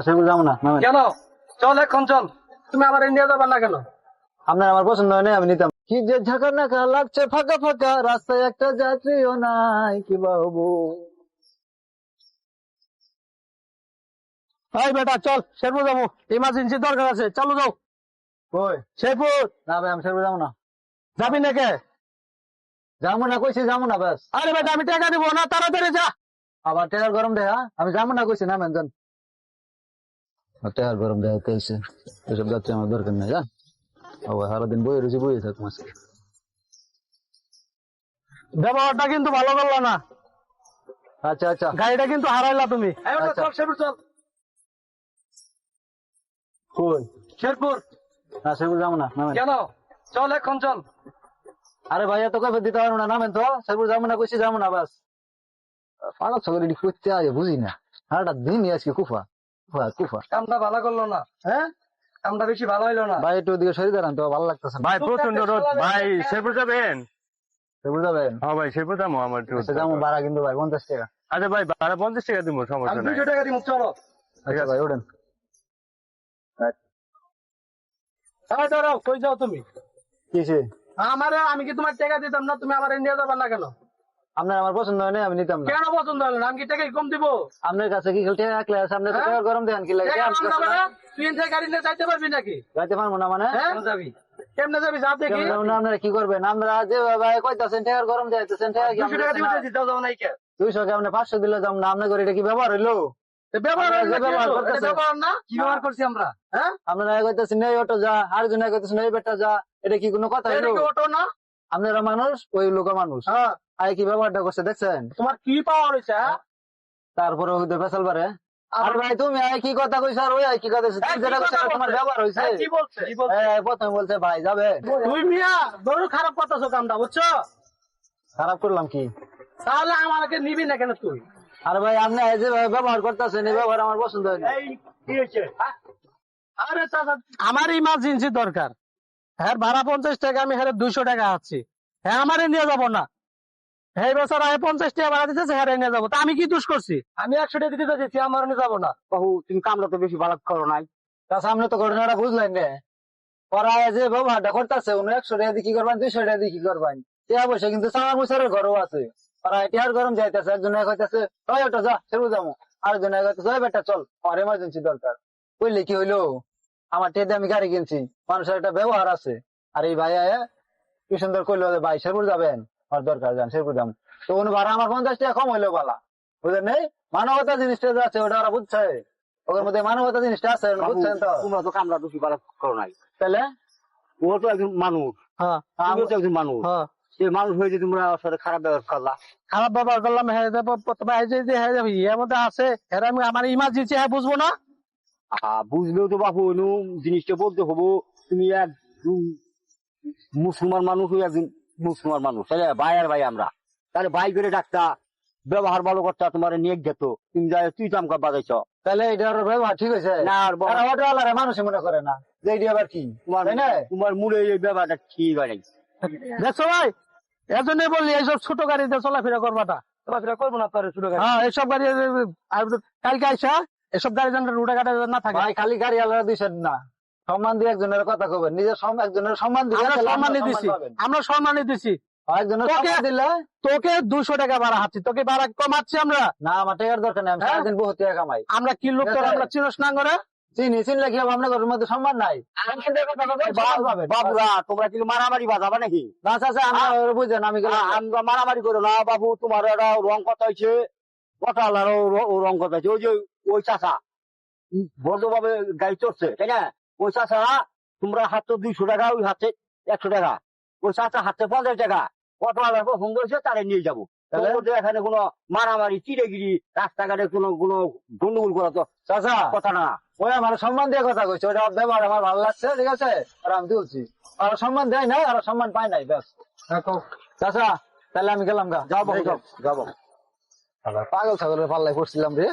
সেগুলো যাবো না নামেন। কেন? চল এখন চল। তুমি আমার ইন্ডিয়া যাবার না কেন? আপনার আমার পছন্দ হয় না, আমি নিতাম। কি যে ঝাঁকা নাকা লাগছে, ফাঁকা ফাঁকা রাস্তায়, একটা যাত্রীও নাই, কি বাবু। এই বেটা চল, শেরপুর যাবো, ইমার্জেন্সি দরকার আছে, চলো যাও। কই? শেরপুর না ভাই, আমি সেগুলো যাবো না। যাবি নাকি? যাবো না কইছি, যাবো না ব্যাস। আরে বেটা আমি টাকা দিব না, তাড়াতাড়ি যা। আবার টেকার গরম দেয়া, আমি যাবো না কইছি, নামেন যান। টেকার গরম দেয়া কইছে, এসব যাত্রী আমার দরকার নেই, জান। সারাদিন বই রয়েছে, বই থাক মাসে। ব্যবহারটা কিন্তু ভালো করলো না। আচ্ছা আচ্ছা। গাড়িটা কিন্তু হারাইলা তুমি। আচ্ছা। চল শেরপুর চল। কই? শেরপুর। না সেগুলো যাবো না, নামেন। কেন? চল এখন চল। আরে ভাইয়া তো কবে দিতে পারবো না, নামেন তো। সেগুলো যাবো না কইছি, যাবো না বাস। পাড়া ছগর এটি করতে আগে বুঝি না, সারাটা দিনই আজকে কুফা কুফা কুফা। কামটা ভালো করলো না। হ্যাঁ কামটা বেশি ভালো হইলো না। ভাই, একটু ওদিকে সরিয়ে দাঁড়ান তো, ভালো লাগতেছে না। ভাই প্রচন্ড রোদ। ভাই শেরপুর যাবেন? সেগুলো যাবেন? হ্যাঁ ভাই শেরপুর যাবো, আমার একটু আচ্ছা, যাবো, ভাড়া কিন্তু ভাই 50 টাকা। আচ্ছা ভাই ভাড়া 50 টাকা দিব, আমি সমস্যা নাই। 200 টাকা দিব, চলো। আচ্ছা ভাই, ওঠেন। দাঁড়াও, কই যাও তুমি? কিসে? আমি কি তোমার টাকা দিতাম না? তুমি আমার ইন্ডিয়া যাবার না কেন? আপনার আমার পছন্দ হয় না, আমি নিতাম না। কেন পছন্দ হলো না? আমি কি টাকা কম দিব? আপনার কাছে কি টাকা রাখলে আছে? আপনি তো হ্যাঁ? টাকা গরম দেন কি লাগে? টাকা কম না মানে? তুই এখান থেকে গাড়ি নিয়ে যাইতে পারবি নাকি? যাইতে পারবো না মানে? হ্যাঁ? কেমনে যাবি? যা দেখি। কেমন যাবো না, আপনারা কি করবেন? আমরা যে ভাই কইতাছেন টাকা গরম যাইতেছেন, টাকা কি 200 টাকা দিতে দিতেও যাও নাই কে? 200 কে আপনি 500 দিলে যাবো না? আপনার করে এটা কি ব্যবহার হইলো? ব্যবহার আমরা হলো যে না, ব্যবহার কি হলো? করতেছে। এটা ব্যবহার না? কি ব্যবহার করছি আমরা? হ্যাঁ? আপনারা কইতেছেন এই অটো যা, আরেকজন কইতেছেন এই বেটা যা, এটা কি কোনো কথা এটা হইলো? কি অটো না? আপনারা মানুষ, ওই লোক মানুষ। হ্যাঁ। আই কি ব্যবহারটা করছে দেখছেন? তোমার কি পাওয়ার হয়েছে? হ্যাঁ? তারপরে ওই ফেসাল পারে। আর আবার- ভাই তুমি আই কি কথা কইছ, আর ওই আই কি কথা কইছে? হ্যাঁ, তুমি কি যেটা কইছো কথা তোমার বলছে? ব্যবহার হইছে। হ্যাঁ, কি বলছে? প্রথমে বলছে ভাই যাবে। তুই মিয়া বড় খারাপ করতেছো কামটা, বুঝছো? খারাপ করলাম কি? তাহলে আমাকে নিবি না কেন তুই? আরে ভাই, আপনি এই যে ব্যবহার করতেছেন, এই ব্যবহার আমার পছন্দ হয় না। কি হয়েছে? আরে চাচা, আমার ইমার্জেন্সি দরকার। হ্যাঁ, ভাড়া 50 টাকা, আমি হ্যাঁ 200 টাকা আছি। হ্যাঁ, আমারে নিয়ে যাবো না। হ্যাঁ বছর আগে 50 টাকা ভাড়া দিতেছে, হ্যাঁ নিয়ে যাবো। তা আমি কি দোষ করছি? আমি 100 টাকা দিতে দিচ্ছি, আমার নিয়ে যাবো না। বাবু, তুমি কামটা তো বেশি ভালো করো নাই। তার সামনে তো ঘটনাটা বুঝলেন না। ওরা যে ব্যবহারটা করতেছে, উনি 100 টাকা দিয়ে কি করবেন, 200 টাকা দিয়ে কি করবেন? টাকা পয়সা কিন্তু চার বছরের ঘরও আছে। ওরা টিহার গরম যাইতেছে, একজন কইতেছে ওই ওটা যা সেরু যাবো, আরেকজন কইতেছে ওই বেটা চল, আমার এমার্জেন্সি দরকার। বুঝলি কি হইলো? আমার টেদে আমি গাড়ি কিনছি, মানুষের একটা ব্যবহার আছে। আর এই ভাই কি সুন্দর কইলো যে ভাই শেরপুর যাবেন, আমার দরকার, যান শেরপুর যাবো। তো উনি ভাড়া আমার 50 টাকা কম হইলো বালা, বুঝলেন নেই? মানবতা জিনিসটা যে আছে ওটা ওরা বুঝছে, ওর মধ্যে মানবতা জিনিসটা আছে, বুঝছেন তো? তোমরা তো কামরা দোষী পালা করো নাই। তাহলে ও তো একজন মানুষ, হ্যাঁ, তুমিও তো একজন মানুষ। হ্যাঁ। সেই মানুষ হয়ে যে তোমরা ওর সাথে খারাপ ব্যবহার করলা। খারাপ ব্যবহার করলাম, হ্যাঁ প্রথমে এর মধ্যে আছে, হ্যাঁ আমি আমার ইমার্জেন্সি, হ্যাঁ বুঝবো না? বুঝলেও তো বাপু জিনিসটা বলতে হবো। তুমি এক মুসলমান মানুষ, ওই একজন মুসলমান মানুষ, তাহলে ভাই আর ভাই আমরা, তাহলে ভাই করে ডাকতা, ব্যবহার ভালো করতা, তোমার নিয়ে যেত, তুমি যাই তুই চামকা বাজাইছ। তাহলে এটা ওর ব্যবহার ঠিক হয়েছে না, আর অটোওয়ালারা মানুষই মনে করে না যে এটি আবার কি, তোমার তাই না? তোমার মূলে এই ব্যবহারটা ঠিক হয় নাই। দেখছো ভাই, এর জন্য বললি এইসব ছোট গাড়িতে চলাফেরা করবাটা। চলাফেরা করবো না তোর ছোট গাড়ি। হ্যাঁ, এইসব গাড়ি আর কালকে আইসা এসব গাড়ি যেন রুটে ঘাটে না থাকে। ভাই খালি গাড়ি আলাদা দিচ্ছেন না, সম্মান দিয়ে একজনের কথা কবেন, নিজের একজনের সম্মান দিলে আমরা তাহলে সম্মানই আপনি দিছি, পাবেন। আমরা সম্মানই দিছি। একজনের তোকে- সম্মান দিলে তোকে 200 টাকা ভাড়া হাচ্ছি, তোকে ভাড়া কমাচ্ছি আমরা। না, আমার টাকার দরকার নেই, আমি হ্যাঁ? সারাদিন বহুত টাকা কামাই। আমরা কি লোক তোর, আমরা চিনস না করে? চিনলে কি হবে? আপনার ঘরের মধ্যে সম্মান নাই, সম্মান পাবেন। বাবুরা তোমরা কি মারামারি বাজাবা নাকি? না চাচা, আমরা বুঝছেন, আমি গেলাম। আমরা মারামারি করো না বাবু, তোমার একটা রং কথা হয়েছে, কটালারও রং কথা হয়েছে। ওই যে ওই চাষা ভদ্রভাবে গাড়ি চড়ছে, তাই না? ওই চাষা তোমরা হাতে 200 টাকা, ওই হাতে 100 টাকা, ওই চাষা হাতে 50 টাকা, কটালার পছন্দ হয়েছে তারে নিয়ে যাবো। তাহলে? ওদের এখানে কোনো মারামারি চিড়েগিরি রাস্তাঘাটে কোনো কোনো গন্ডগোল করা তো চাচা কথা না। ওই আমার সম্মান দিয়ে কথা কইছে, ওটা ব্যবহার আমার ভালো লাগছে, ঠিক আছে, আর আমি তুলছি। আর সম্মান দেয় নাই, আর সম্মান পায় নাই, ব্যাস। চাচা তাহলে আমি গেলাম গা, যাও বাবু, যাও যাবো। পাগল ছাগলের পাল্লায় পড়ছিলাম রে।